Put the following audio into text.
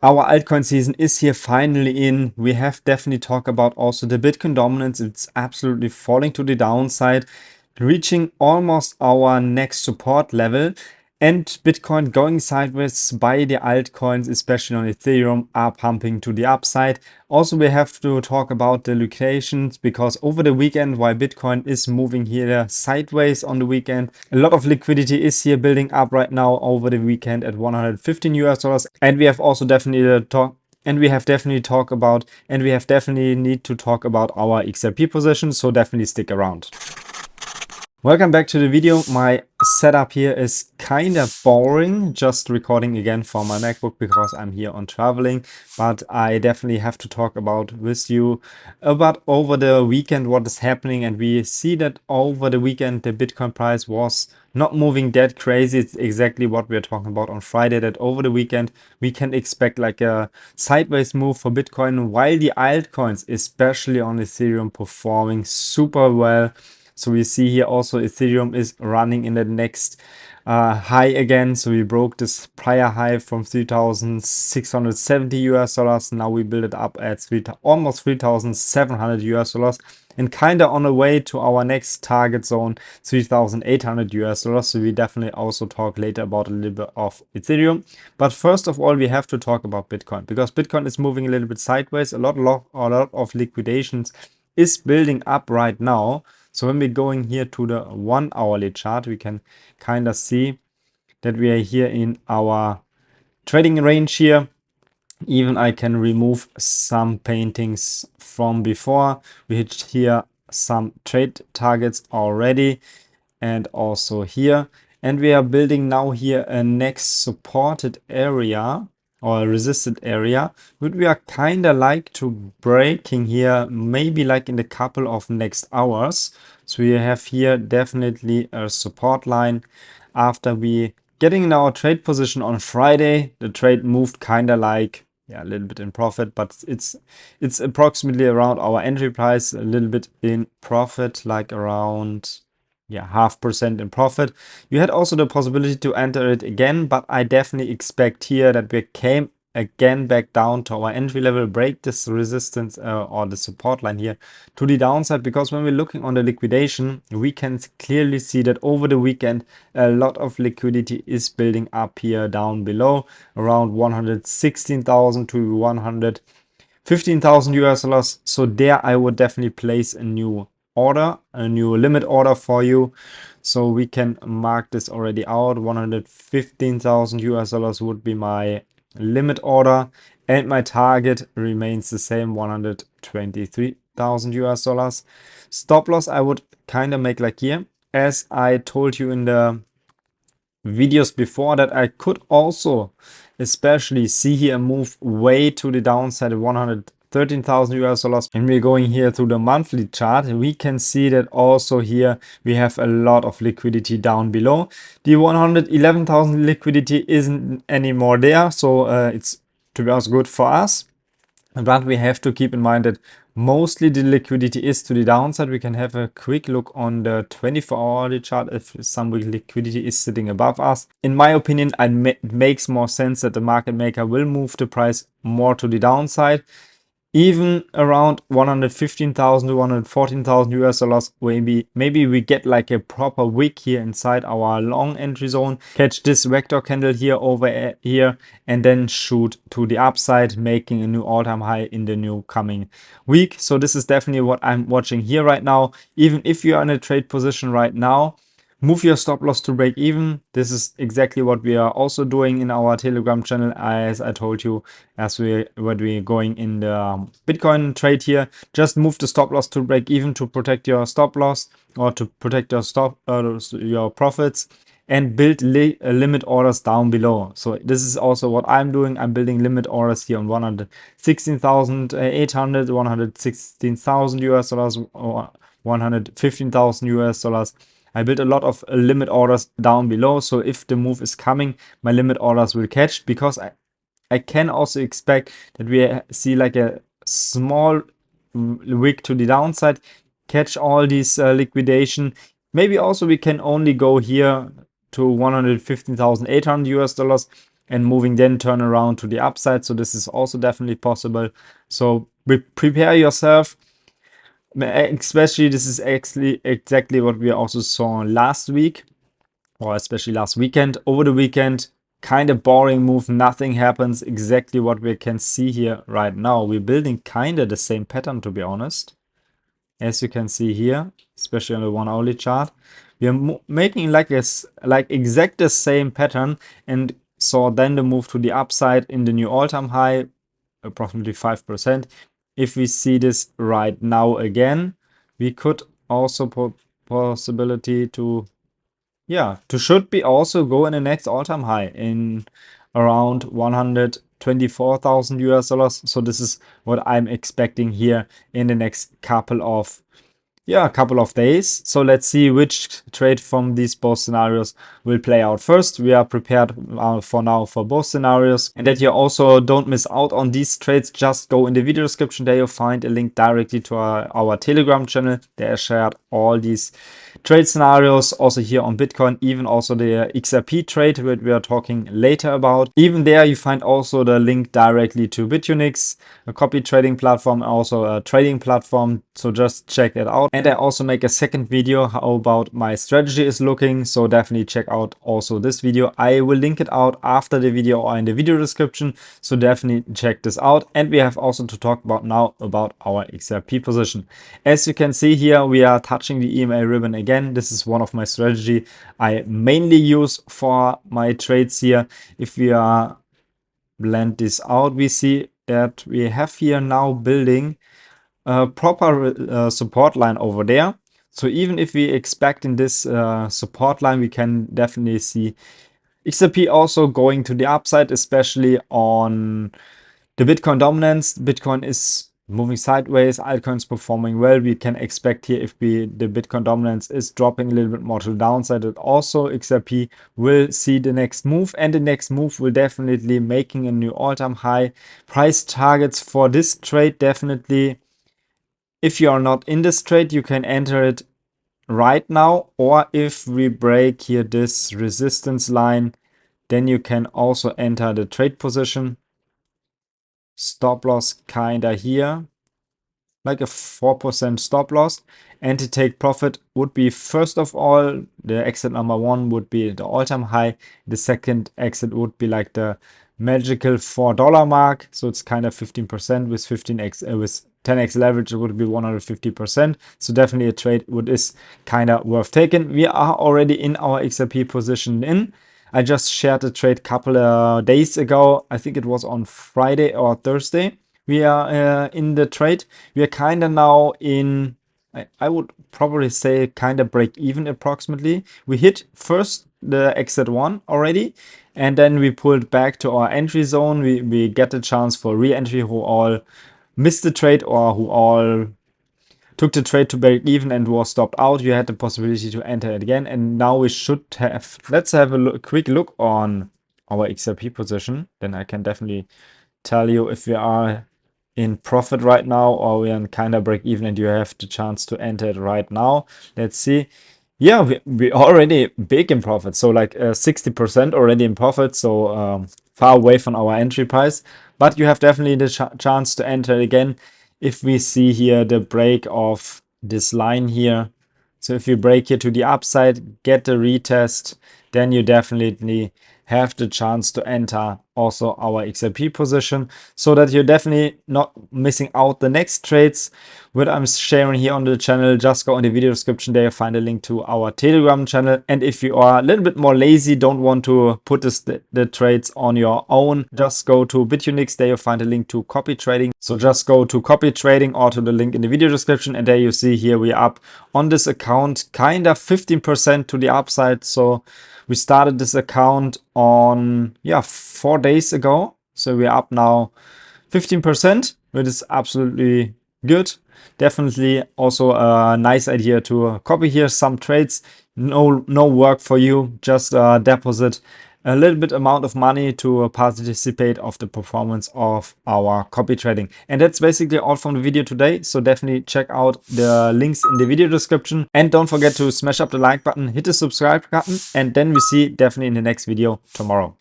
Our altcoin season is here finally in. We have definitely talked about also the Bitcoin dominance. It's absolutely falling to the downside, reaching almost our next support level, and Bitcoin going sideways by the altcoins, especially on Ethereum, are pumping to the upside. Also, we have to talk about the locations, because over the weekend, while Bitcoin is moving here sideways on the weekend, a lot of liquidity is here building up right now over the weekend at $115. And we have also definitely definitely need to talk about our XRP position, so definitely stick around. Welcome back to the video. My setup here is kind of boring, just recording again for my MacBook because I'm here on traveling, but I definitely have to talk about with you about over the weekend what is happening. And we see that over the weekend the Bitcoin price was not moving that crazy. It's exactly what we're talking about on Friday, that over the weekend we can expect like a sideways move for Bitcoin, while the altcoins, especially on Ethereum, performing super well. So we see here also Ethereum is running in the next high again. So we broke this prior high from $3,670. Now we build it up at almost $3,700, and kind of on the way to our next target zone, $3,800. So we definitely also talk later about a little bit of Ethereum. But first of all, we have to talk about Bitcoin, because Bitcoin is moving a little bit sideways. A lot of liquidations is building up right now. So when we're going here to the 1 hourly chart, we can kind of see that we are here in our trading range here. Even I can remove some paintings from before. We hit here some trade targets already, and also here. And we are building now here a next supported area or a resisted area, which we are kind of like to breaking here, maybe like in the couple of next hours. So we have here definitely a support line. After we getting in our trade position on Friday, the trade moved kind of like, yeah, a little bit in profit, but it's approximately around our entry price, a little bit in profit, like around, yeah, 0.5% in profit. You had also the possibility to enter it again, but I definitely expect here that we came again back down to our entry level, break this resistance or the support line here to the downside, because when we're looking on the liquidation, we can clearly see that over the weekend a lot of liquidity is building up here down below, around 116,000 to $115,000. So there I would definitely place a new order, a new limit order for you. So we can mark this already out. $115,000 would be my limit order, and my target remains the same, $123,000. Stop loss I would kind of make like here, as I told you in the videos before, that I could also especially see here a move way to the downside at $113,000. And we're going here through the monthly chart, we can see that also here we have a lot of liquidity down below. The 111,000 liquidity isn't anymore there, so it's, to be honest, good for us. But we have to keep in mind that mostly the liquidity is to the downside. We can have a quick look on the 24-hourly chart if some liquidity is sitting above us. In my opinion, it makes more sense that the market maker will move the price more to the downside. Even around 115,000 to $114,000, maybe we get like a proper wick here inside our long entry zone, catch this vector candle here over here, and then shoot to the upside, making a new all-time high in the new coming week. So this is definitely what I'm watching here right now. Even if you are in a trade position right now, move your stop loss to break even. This is exactly what we are also doing in our Telegram channel, as I told you, as we're going in the Bitcoin trade here. Just move the stop loss to break even to protect your stop loss, or to protect your your profits, and build limit orders down below. So this is also what I'm doing. I'm building limit orders here on $116,800, $116,000, or $115,000. I built a lot of limit orders down below, so if the move is coming, my limit orders will catch, because I can also expect that we see like a small wick to the downside, catch all these liquidation. Maybe also we can only go here to $115,800, and moving then turn around to the upside. So this is also definitely possible. So prepare yourself. Especially this is actually exactly what we also saw last week, or especially last weekend. Over the weekend, kind of boring move, nothing happens. Exactly what we can see here right now. We're building kind of the same pattern, to be honest. As you can see here, especially on the 1 hourly chart, we are making like exact the same pattern, and saw then the move to the upside in the new all-time high, approximately 5%. If we see this right now again, we could also possibility to should be also go in the next all-time high in around 124,000 US dollars. So this is what I'm expecting here in the next couple of days. So let's see which trade from these both scenarios will play out first. We are prepared for now for both scenarios, and that you also don't miss out on these trades. Just go in the video description. There you'll find a link directly to our Telegram channel. There I shared all these trade scenarios, also here on Bitcoin, even also the XRP trade that we are talking later about. Even there you find also the link directly to Bitunix, a copy trading platform, also a trading platform. So just check it out. And I also make a second video how about my strategy is looking. So definitely check out also this video. I will link it out after the video or in the video description. So definitely check this out. And we have also to talk about now about our XRP position. As you can see here, we are touching the EMA ribbon again. This is one of my strategy I mainly use for my trades here. If we blend this out, we see that we have here now building a proper support line over there. So even if we expect in this support line, we can definitely see XRP also going to the upside, especially on the Bitcoin dominance. Bitcoin is moving sideways, altcoins performing well. We can expect here if the Bitcoin dominance is dropping a little bit more to the downside, that also XRP will see the next move, and the next move will definitely making a new all-time high. Price targets for this trade definitely, if you are not in this trade, you can enter it right now, or if we break here this resistance line, then you can also enter the trade position. Stop loss kinda here, like a 4% stop loss, and to take profit would be, first of all, the exit number 1 would be the all-time high. The second exit would be like the magical $4 mark, so it's kind of 15% with 10x leverage. It would be 150%. So definitely a trade would is kind of worth taking. We are already in our XRP position in. I just shared a trade couple of days ago. I think it was on Friday or Thursday. We are in the trade. We are kind of now in, I would probably say kind of break even approximately. We hit first the exit 1 already, and then we pulled back to our entry zone. We get a chance for re-entry who all missed the trade or who all took the trade to break even and was stopped out. You had the possibility to enter it again, and now we should have, let's have a quick look on our XRP position. Then I can definitely tell you if we are in profit right now or we are in kind of break even and you have the chance to enter it right now. Let's see. Yeah, we already big in profit, so like 60% already in profit, so far away from our entry price. But you have definitely the chance to enter again if we see here the break of this line here. So if you break here to the upside, get the retest, then you definitely have the chance to enter also our XRP position, so that you're definitely not missing out the next trades what I'm sharing here on the channel. Just go in the video description, there you find a link to our Telegram channel. And if you are a little bit more lazy, don't want to put the trades on your own, just go to Bitunix, there you find a link to copy trading. So just go to copy trading or to the link in the video description, and there you see here we are up on this account kind of 15% to the upside. So we started this account on 4 days ago, so we're up now 15%, which is absolutely good. Definitely also a nice idea to copy here some trades. No work for you, just deposit a little bit amount of money to participate of the performance of our copy trading. And that's basically all from the video today. So definitely check out the links in the video description, and don't forget to smash up the like button, hit the subscribe button, and then we see definitely in the next video tomorrow.